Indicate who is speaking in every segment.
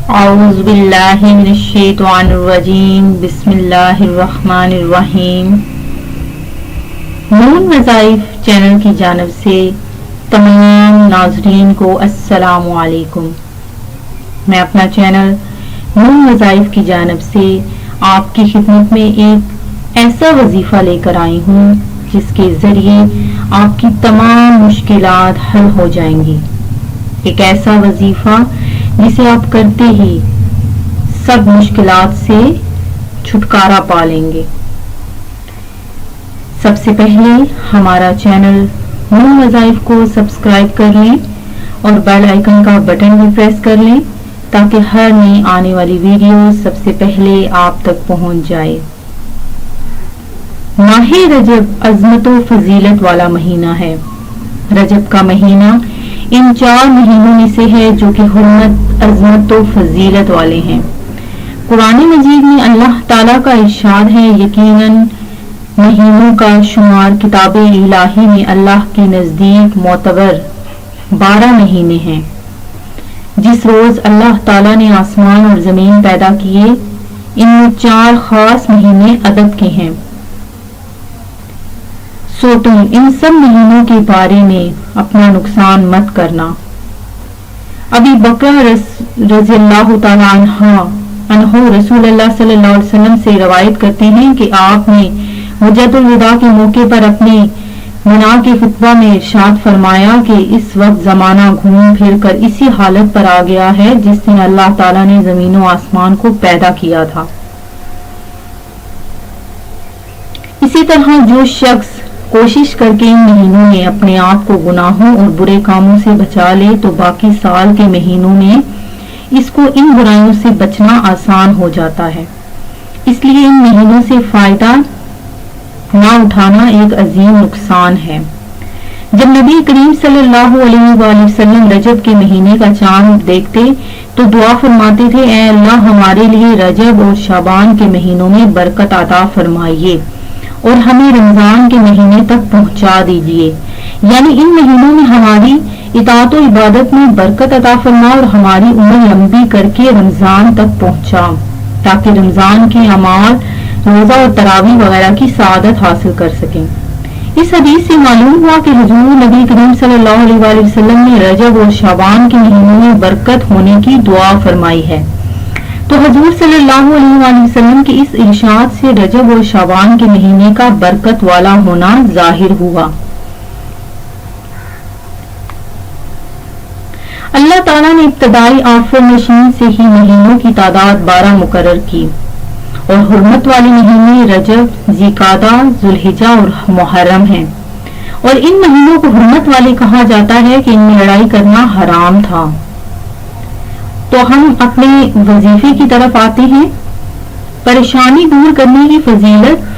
Speaker 1: اعوذ باللہ من الشیطان الرجیم بسم اللہ الرحمن الرحیم۔ نون وظائف چینل کی جانب سے تمام ناظرین کو السلام علیکم۔ میں اپنا چینل نون وظائف کی جانب سے آپ کی خدمت میں ایک ایسا وظیفہ لے کر آئی ہوں جس کے ذریعے آپ کی تمام مشکلات حل ہو جائیں گی۔ ایک ایسا وظیفہ جسے آپ کرتے ہی سب مشکلات سے چھٹکارا پا لیں گے۔ سب سے پہلے ہمارا چینل نون وظائف کو سبسکرائب کر لیں اور بیل آئیکن کا بٹن بھی پریس کر لیں تاکہ ہر نئی آنے والی ویڈیو سب سے پہلے آپ تک پہنچ جائے۔ ماہ رجب عظمت و فضیلت والا مہینہ ہے۔ رجب کا مہینہ ان 4 مہینوں میں سے ہے جو کہ حرمت، عظمت و فضیلت والے ہیں۔ قرآن مجید میں اللہ تعالیٰ کا ارشاد ہے، یقیناً مہینوں کا شمار کتاب الہی میں اللہ کے نزدیک معتبر 12 مہینے ہیں۔ جس روز اللہ تعالیٰ نے آسمان اور زمین پیدا کیے، ان میں 4 خاص مہینے عدد کے ہیں۔ سو تم ان سب مہینوں کے بارے میں اپنا نقصان مت کرنا۔ ابی بکر رضی اللہ تعالیٰ عنہ رسول اللہ صلی اللہ علیہ وسلم سے روایت کرتے ہیں کہ آپ نے حجۃ الوداع کے موقع پر اپنے منا کے خطبہ میں ارشاد فرمایا کہ اس وقت زمانہ گھوم پھر کر اسی حالت پر آ گیا ہے جس میں اللہ تعالیٰ نے زمین و آسمان کو پیدا کیا تھا۔ اسی طرح جو شخص کوشش کر کے ان مہینوں میں اپنے آپ کو گناہوں اور برے کاموں سے بچا لے تو باقی سال کے مہینوں میں اس کو ان برائیوں سے بچنا آسان ہو جاتا ہے۔ اس لیے ان مہینوں سے فائدہ نہ اٹھانا ایک عظیم نقصان ہے۔ جب نبی کریم صلی اللہ علیہ وآلہ وسلم رجب کے مہینے کا چاند دیکھتے تو دعا فرماتے تھے، اے اللہ ہمارے لیے رجب اور شعبان کے مہینوں میں برکت عطا فرمائیے اور ہمیں رمضان کے مہینے تک پہنچا دیجیے، یعنی ان مہینوں میں ہماری اطاعت و عبادت میں برکت عطا فرما اور ہماری عمر لمبی کر کے رمضان تک پہنچا تاکہ رمضان کے اعمال، روزہ اور تراویح وغیرہ کی سعادت حاصل کر سکیں۔ اس حدیث سے معلوم ہوا کہ حضور نبی کریم صلی اللہ علیہ وآلہ وسلم نے رجب اور شعبان کے مہینوں میں برکت ہونے کی دعا فرمائی ہے، تو حضور صلی اللہ علیہ وآلہ وسلم کے اس ارشاد سے رجب اور شعبان کے مہینے کا برکت والا ہونا ظاہر ہوا۔ اللہ تعالیٰ نے ابتدائی آفرینشین سے ہی مہینوں کی تعداد 12 مقرر کی اور حرمت والے مہینے رجب، ذوالقعدہ، ذوالحجہ اور محرم ہیں، اور ان مہینوں کو حرمت والے کہا جاتا ہے کہ ان میں لڑائی کرنا حرام تھا۔ تو ہم اپنے وظیفے کی طرف آتے ہیں۔ پریشانی دور کرنے کی فضیلت،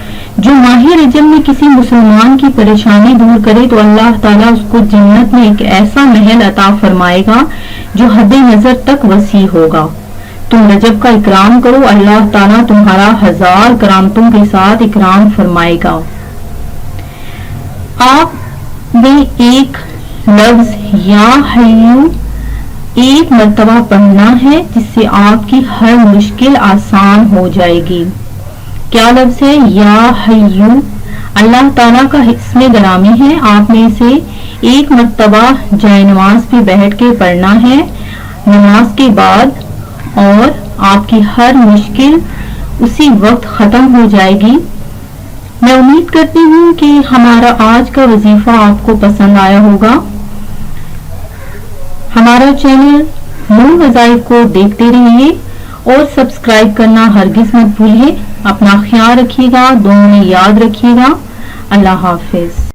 Speaker 1: جو ماہ رجب میں کسی مسلمان کی پریشانی دور کرے تو اللہ تعالیٰ اس کو جنت میں ایک ایسا محل عطا فرمائے گا جو حد نظر تک وسیع ہوگا۔ تم رجب کا اکرام کرو، اللہ تعالیٰ تمہارا 1000 کرامتوں کے ساتھ اکرام فرمائے گا۔ آپ نے ایک لفظ یا حیو ایک مرتبہ پڑھنا ہے جس سے آپ کی ہر مشکل آسان ہو جائے گی۔ کیا لفظ ہے؟ یا حیو اللہ تعالیٰ کا اسم گرامی ہے۔ آپ نے اسے ایک مرتبہ جائے نماز پہ بیٹھ کے پڑھنا ہے نماز کے بعد، اور آپ کی ہر مشکل اسی وقت ختم ہو جائے گی۔ میں امید کرتی ہوں کہ ہمارا آج کا وظیفہ آپ کو پسند آیا ہوگا۔ ہمارا چینل نون وظائف کو دیکھتے رہیے اور سبسکرائب کرنا ہرگز مت بھولیے۔ اپنا خیال رکھیے گا، دعاؤں میں یاد رکھیے گا۔ اللہ حافظ۔